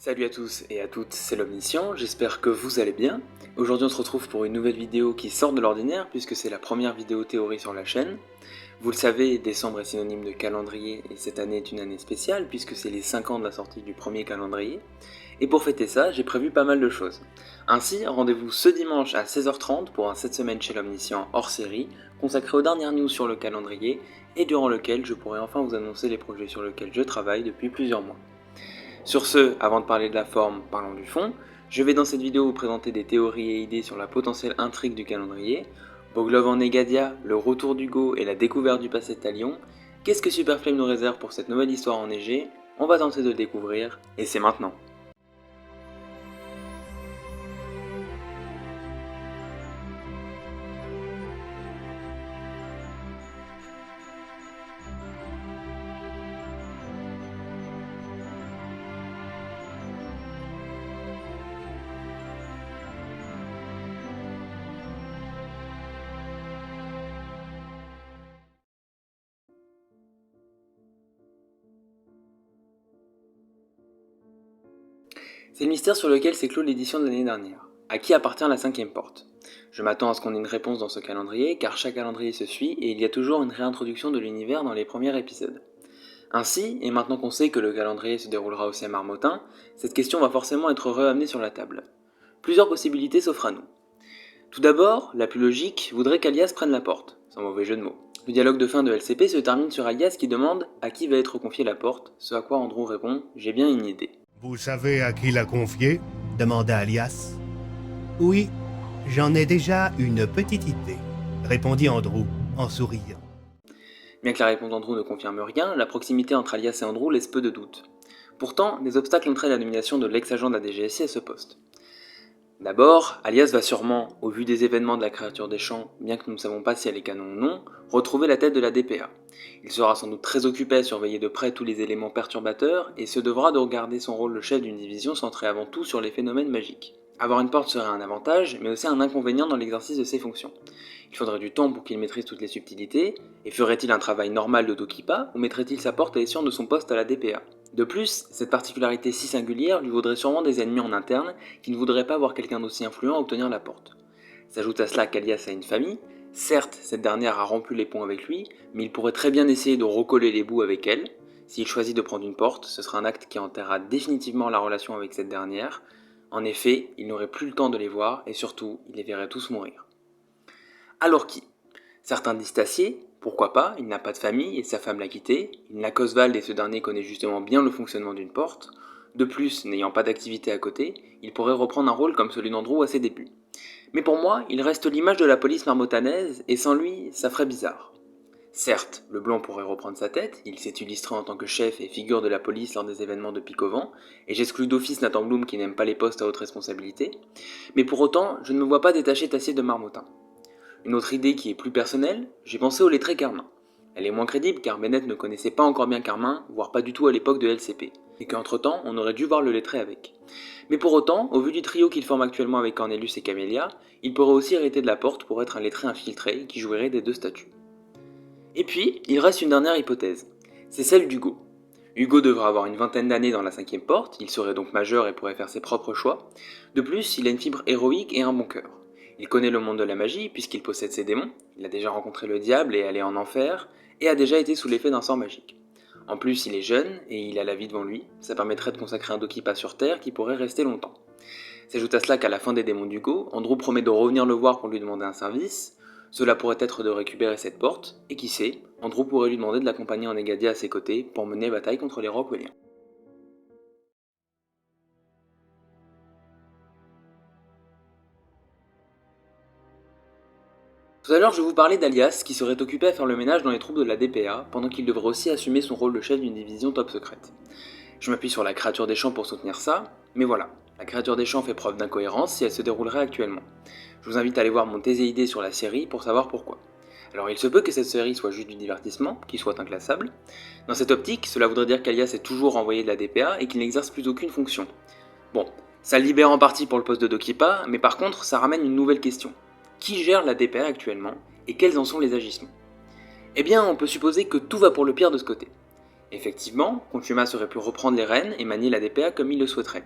Salut à tous et à toutes, c'est l'Omniscient, j'espère que vous allez bien. Aujourd'hui on se retrouve pour une nouvelle vidéo qui sort de l'ordinaire puisque c'est la première vidéo théorie sur la chaîne. Vous le savez, décembre est synonyme de calendrier et cette année est une année spéciale puisque c'est les 5 ans de la sortie du premier calendrier. Et pour fêter ça, j'ai prévu pas mal de choses. Ainsi, rendez-vous ce dimanche à 16h30 pour un 7 semaines chez l'Omniscient hors série, consacré aux dernières news sur le calendrier et durant lequel je pourrai enfin vous annoncer les projets sur lesquels je travaille depuis plusieurs mois. Sur ce, avant de parler de la forme, parlons du fond. Je vais dans cette vidéo vous présenter des théories et idées sur la potentielle intrigue du calendrier, Boglov en Negadia, le retour d'Hugo et la découverte du passé de Talion. Qu'est-ce que Superflame nous réserve pour cette nouvelle histoire enneigée? On va tenter de le découvrir, et c'est maintenant. C'est le mystère sur lequel s'est clos l'édition de l'année dernière. À qui appartient la 5ème porte? Je m'attends à ce qu'on ait une réponse dans ce calendrier, car chaque calendrier se suit et il y a toujours une réintroduction de l'univers dans les premiers épisodes. Ainsi, et maintenant qu'on sait que le calendrier se déroulera aussi à Marmottin, cette question va forcément être reamenée sur la table. Plusieurs possibilités s'offrent à nous. Tout d'abord, la plus logique voudrait qu'Alias prenne la porte, sans mauvais jeu de mots. Le dialogue de fin de LCP se termine sur Alias qui demande à qui va être confiée la porte, ce à quoi Andrew répond « J'ai bien une idée ». Vous savez à qui la confier? Demanda Alias. Oui, j'en ai déjà une petite idée, répondit Andrew en souriant. Bien que la réponse d'Andrew ne confirme rien, la proximité entre Alias et Andrew laisse peu de doute. Pourtant, des obstacles entraînent la nomination de l'ex-agent de la DGSI à ce poste. D'abord, Alias va sûrement, au vu des événements de la créature des champs, bien que nous ne savons pas si elle est canon ou non, retrouver la tête de la DPA. Il sera sans doute très occupé à surveiller de près tous les éléments perturbateurs et se devra de regarder son rôle de chef d'une division centrée avant tout sur les phénomènes magiques. Avoir une porte serait un avantage, mais aussi un inconvénient dans l'exercice de ses fonctions. Il faudrait du temps pour qu'il maîtrise toutes les subtilités, et ferait-il un travail normal de Dokipa, ou mettrait-il sa porte à l'escient de son poste à la DPA? De plus, cette particularité si singulière lui vaudrait sûrement des ennemis en interne qui ne voudraient pas voir quelqu'un d'aussi influent obtenir la porte. S'ajoute à cela qu'Alias a une famille. Certes, cette dernière a rompu les ponts avec lui, mais il pourrait très bien essayer de recoller les bouts avec elle. S'il choisit de prendre une porte, ce sera un acte qui enterrera définitivement la relation avec cette dernière. En effet, il n'aurait plus le temps de les voir et surtout, il les verrait tous mourir. Alors qui? Certains disent Tassier, pourquoi pas, il n'a pas de famille et sa femme l'a quitté, il n'a qu'Oswald et ce dernier connaît justement bien le fonctionnement d'une porte. De plus, n'ayant pas d'activité à côté, il pourrait reprendre un rôle comme celui d'Andrew à ses débuts. Mais pour moi, il reste l'image de la police marmotanaise, et sans lui, ça ferait bizarre. Certes, le blanc pourrait reprendre sa tête, il s'est illustré en tant que chef et figure de la police lors des événements de Pic-au-Vent, et j'exclus d'office Nathan Bloom qui n'aime pas les postes à haute responsabilité, mais pour autant, je ne me vois pas détacher Tassier de Marmottin. Une autre idée qui est plus personnelle, j'ai pensé au lettré Carmin. Elle est moins crédible car Bennett ne connaissait pas encore bien Carmin, voire pas du tout à l'époque de LCP, et qu'entre temps, on aurait dû voir le lettré avec. Mais pour autant, au vu du trio qu'il forme actuellement avec Cornelius et Camélia, il pourrait aussi hériter de la porte pour être un lettré infiltré qui jouirait des deux statuts. Et puis, il reste une dernière hypothèse, c'est celle d'Hugo. Hugo devrait avoir une vingtaine d'années dans la 5ème porte, il serait donc majeur et pourrait faire ses propres choix. De plus, il a une fibre héroïque et un bon cœur. Il connaît le monde de la magie puisqu'il possède ses démons, il a déjà rencontré le diable et allé en enfer, et a déjà été sous l'effet d'un sort magique. En plus, il est jeune et il a la vie devant lui, ça permettrait de consacrer un Dokipa sur Terre qui pourrait rester longtemps. S'ajoute à cela qu'à la fin des démons d'Hugo, Andrew promet de revenir le voir pour lui demander un service. Cela pourrait être de récupérer cette porte, et qui sait, Andrew pourrait lui demander de l'accompagner en Negadia à ses côtés pour mener bataille contre les Rockwelliens. Tout à l'heure, je vous parlais d'Alias, qui serait occupé à faire le ménage dans les troupes de la DPA, pendant qu'il devrait aussi assumer son rôle de chef d'une division top secrète. Je m'appuie sur la créature des champs pour soutenir ça, mais voilà, la créature des champs fait preuve d'incohérence si elle se déroulerait actuellement. Je vous invite à aller voir mon TZID sur la série pour savoir pourquoi. Alors il se peut que cette série soit juste du divertissement, qu'il soit inclassable. Dans cette optique, cela voudrait dire qu'Alias est toujours envoyé de la DPA et qu'il n'exerce plus aucune fonction. Bon, ça le libère en partie pour le poste de Dokipa, mais par contre, ça ramène une nouvelle question. Qui gère la DPA actuellement, et quels en sont les agissements? Eh bien, on peut supposer que tout va pour le pire de ce côté. Effectivement, Contumace aurait pu reprendre les rênes et manier la DPA comme il le souhaiterait.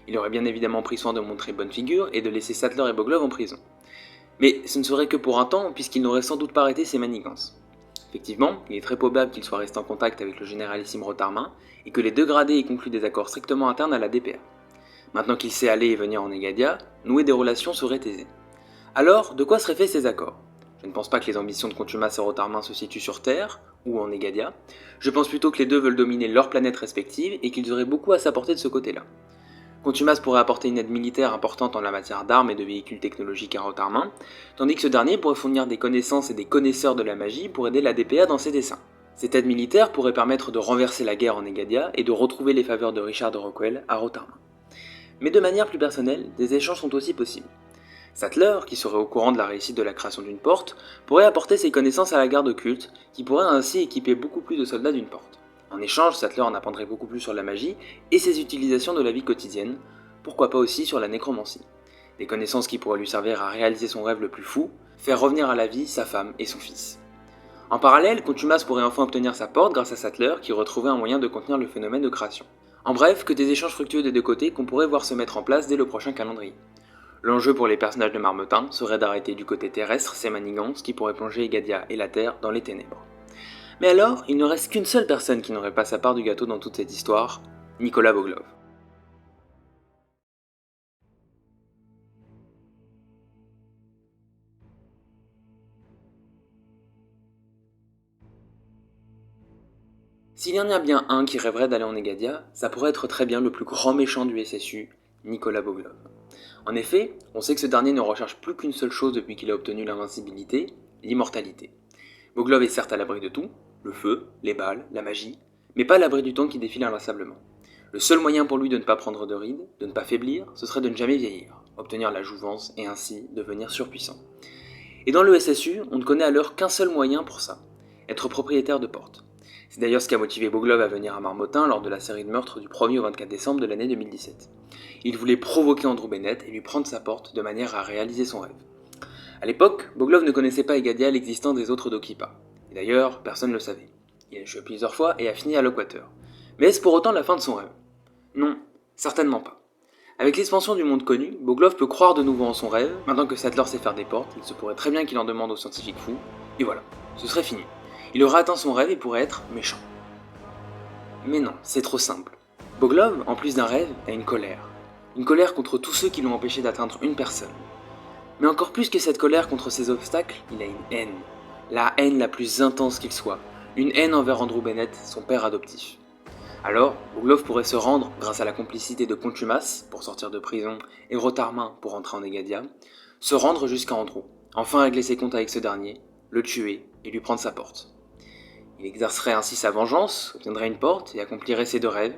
Il aurait bien évidemment pris soin de montrer bonne figure et de laisser Sattler et Boglov en prison. Mais ce ne serait que pour un temps, puisqu'il n'aurait sans doute pas arrêté ses manigances. Effectivement, il est très probable qu'il soit resté en contact avec le généralissime Rotarmin, et que les deux gradés aient conclu des accords strictement internes à la DPA. Maintenant qu'il sait aller et venir en Egadia, nouer des relations serait aisé. Alors, de quoi seraient faits ces accords? Je ne pense pas que les ambitions de Contumace et Rotarmin se situent sur Terre, ou en Egadia. Je pense plutôt que les deux veulent dominer leurs planètes respectives, et qu'ils auraient beaucoup à s'apporter de ce côté-là. Contumace pourrait apporter une aide militaire importante en la matière d'armes et de véhicules technologiques à Rotarmin, tandis que ce dernier pourrait fournir des connaissances et des connaisseurs de la magie pour aider la DPA dans ses desseins. Cette aide militaire pourrait permettre de renverser la guerre en Egadia et de retrouver les faveurs de Richard de Rockwell à Rotarmin. Mais de manière plus personnelle, des échanges sont aussi possibles. Sattler, qui serait au courant de la réussite de la création d'une porte, pourrait apporter ses connaissances à la garde occulte, qui pourrait ainsi équiper beaucoup plus de soldats d'une porte. En échange, Sattler en apprendrait beaucoup plus sur la magie et ses utilisations de la vie quotidienne, pourquoi pas aussi sur la nécromancie. Des connaissances qui pourraient lui servir à réaliser son rêve le plus fou, faire revenir à la vie sa femme et son fils. En parallèle, Contumace pourrait enfin obtenir sa porte grâce à Sattler qui retrouvait un moyen de contenir le phénomène de création. En bref, que des échanges fructueux des deux côtés qu'on pourrait voir se mettre en place dès le prochain calendrier. L'enjeu pour les personnages de Marmottin serait d'arrêter du côté terrestre ces manigances qui pourraient plonger Egadia et la Terre dans les ténèbres. Mais alors, il ne reste qu'une seule personne qui n'aurait pas sa part du gâteau dans toute cette histoire, Nicolas Boglov. S'il y en a bien un qui rêverait d'aller en Egadia, ça pourrait être très bien le plus grand méchant du SSU, Nicolas Boglov. En effet, on sait que ce dernier ne recherche plus qu'une seule chose depuis qu'il a obtenu l'invincibilité, l'immortalité. Boglov est certes à l'abri de tout, le feu, les balles, la magie, mais pas à l'abri du temps qui défile inlassablement. Le seul moyen pour lui de ne pas prendre de rides, de ne pas faiblir, ce serait de ne jamais vieillir, obtenir la jouvence et ainsi devenir surpuissant. Et dans le SSU, on ne connaît alors qu'un seul moyen pour ça, être propriétaire de porte. C'est d'ailleurs ce qui a motivé Boglov à venir à Marmottin lors de la série de meurtres du 1er au 24 décembre de l'année 2017. Il voulait provoquer Andrew Bennett et lui prendre sa porte de manière à réaliser son rêve. A l'époque, Boglov ne connaissait pas Egadia l'existence des autres Dokipa. Et d'ailleurs, personne ne le savait. Il a échoué plusieurs fois et a fini à Lockwater. Mais est-ce pour autant la fin de son rêve? Non, certainement pas. Avec l'expansion du monde connu, Boglov peut croire de nouveau en son rêve. Maintenant que Sattler sait faire des portes, il se pourrait très bien qu'il en demande aux scientifiques fous. Et voilà, ce serait fini. Il aurait atteint son rêve et pourrait être méchant. Mais non, c'est trop simple. Boglov, en plus d'un rêve, a une colère. Une colère contre tous ceux qui l'ont empêché d'atteindre une personne. Mais encore plus que cette colère contre ces obstacles, il a une haine. La haine la plus intense qu'il soit. Une haine envers Andrew Bennett, son père adoptif. Alors, Boglov pourrait se rendre, grâce à la complicité de Contumace, pour sortir de prison, et Rotarmin pour entrer en Egadia, se rendre jusqu'à Andrew, enfin régler ses comptes avec ce dernier, le tuer et lui prendre sa porte. Il exercerait ainsi sa vengeance, obtiendrait une porte et accomplirait ses deux rêves.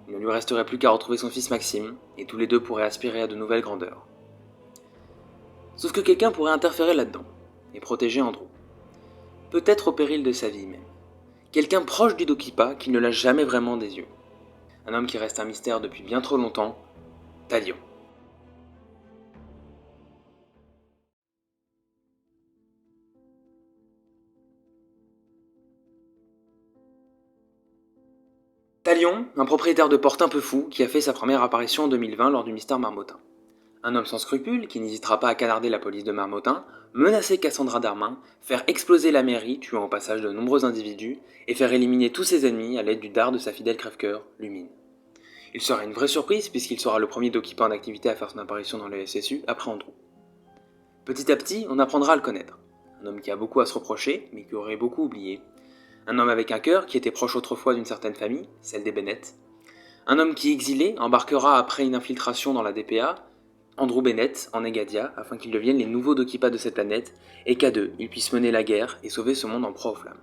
Il ne lui resterait plus qu'à retrouver son fils Maxime, et tous les deux pourraient aspirer à de nouvelles grandeurs. Sauf que quelqu'un pourrait interférer là-dedans, et protéger Andrew. Peut-être au péril de sa vie même. Quelqu'un proche du Dokipa qui ne lâche jamais vraiment des yeux. Un homme qui reste un mystère depuis bien trop longtemps, Talion. Talion, un propriétaire de porte un peu fou qui a fait sa première apparition en 2020 lors du mystère Marmottin. Un homme sans scrupules qui n'hésitera pas à canarder la police de Marmottin, menacer Cassandra Darmin, faire exploser la mairie, tuant au passage de nombreux individus, et faire éliminer tous ses ennemis à l'aide du dard de sa fidèle crève-cœur, Lumine. Il sera une vraie surprise puisqu'il sera le premier Dokipa en activité à faire son apparition dans le SSU après Andrew. Petit à petit, on apprendra à le connaître. Un homme qui a beaucoup à se reprocher, mais qui aurait beaucoup oublié. Un homme avec un cœur qui était proche autrefois d'une certaine famille, celle des Bennett. Un homme qui, exilé, embarquera après une infiltration dans la DPA, Andrew Bennett, en Egadia, afin qu'ils deviennent les nouveaux Dokipa de cette planète, et qu'à deux, ils puissent mener la guerre et sauver ce monde en proie aux flammes.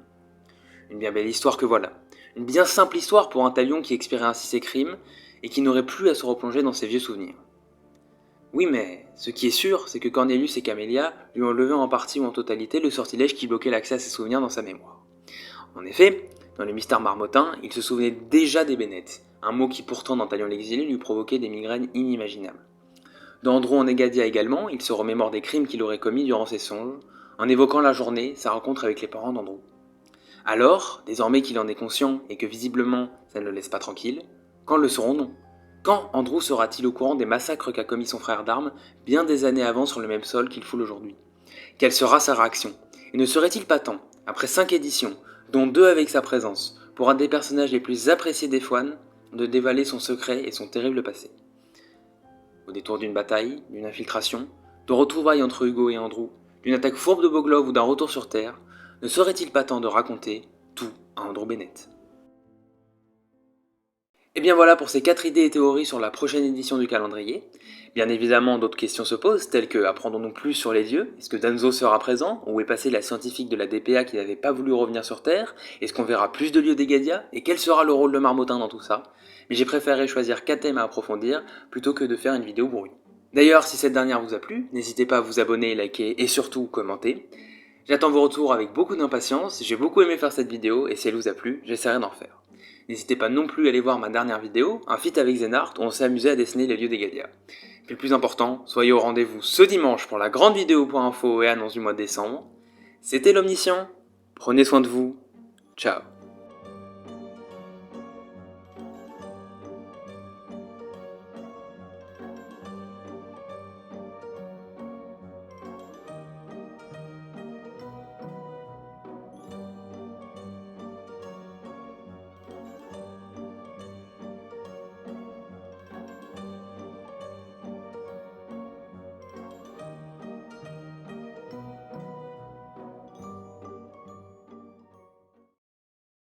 Une bien belle histoire que voilà. Une bien simple histoire pour un Talion qui expirait ainsi ses crimes, et qui n'aurait plus à se replonger dans ses vieux souvenirs. Oui, mais ce qui est sûr, c'est que Cornelius et Camélia lui ont enlevé en partie ou en totalité le sortilège qui bloquait l'accès à ses souvenirs dans sa mémoire. En effet, dans le mystère Marmottin, il se souvenait déjà des Bennett, un mot qui pourtant dans Talion l'exilé lui provoquait des migraines inimaginables. Dans Andrew en Egadia également, il se remémore des crimes qu'il aurait commis durant ses songes, en évoquant la journée, sa rencontre avec les parents d'Andrew. Alors, désormais qu'il en est conscient et que visiblement ça ne le laisse pas tranquille, quand le saurons-nous? Quand Andrew sera-t-il au courant des massacres qu'a commis son frère d'armes bien des années avant sur le même sol qu'il foule aujourd'hui? Quelle sera sa réaction? Et ne serait-il pas temps, après 5 éditions, dont 2 avec sa présence, pour un des personnages les plus appréciés des fans, de dévaler son secret et son terrible passé? Au détour d'une bataille, d'une infiltration, de retrouvailles entre Hugo et Andrew, d'une attaque fourbe de Boglov ou d'un retour sur Terre, ne serait-il pas temps de raconter tout à Andrew Bennett? Et bien voilà pour ces 4 idées et théories sur la prochaine édition du calendrier. Bien évidemment, d'autres questions se posent, telles que apprendrons-nous plus sur les dieux? Est-ce que Danzo sera présent? Où est passée la scientifique de la DPA qui n'avait pas voulu revenir sur Terre? Est-ce qu'on verra plus de lieux d'Egadia? Et quel sera le rôle de Marmottin dans tout ça? Mais j'ai préféré choisir 4 thèmes à approfondir plutôt que de faire une vidéo bourrue. D'ailleurs, si cette dernière vous a plu, n'hésitez pas à vous abonner, liker et surtout commenter. J'attends vos retours avec beaucoup d'impatience, j'ai beaucoup aimé faire cette vidéo et si elle vous a plu, j'essaierai d'en faire. N'hésitez pas non plus à aller voir ma dernière vidéo, un feat avec Zenart, où on s'est amusé à dessiner les lieux d'Egadia. Puis le plus important, soyez au rendez-vous ce dimanche pour la grande vidéo.info et annonce du mois de décembre. C'était l'Omniscient, prenez soin de vous, ciao.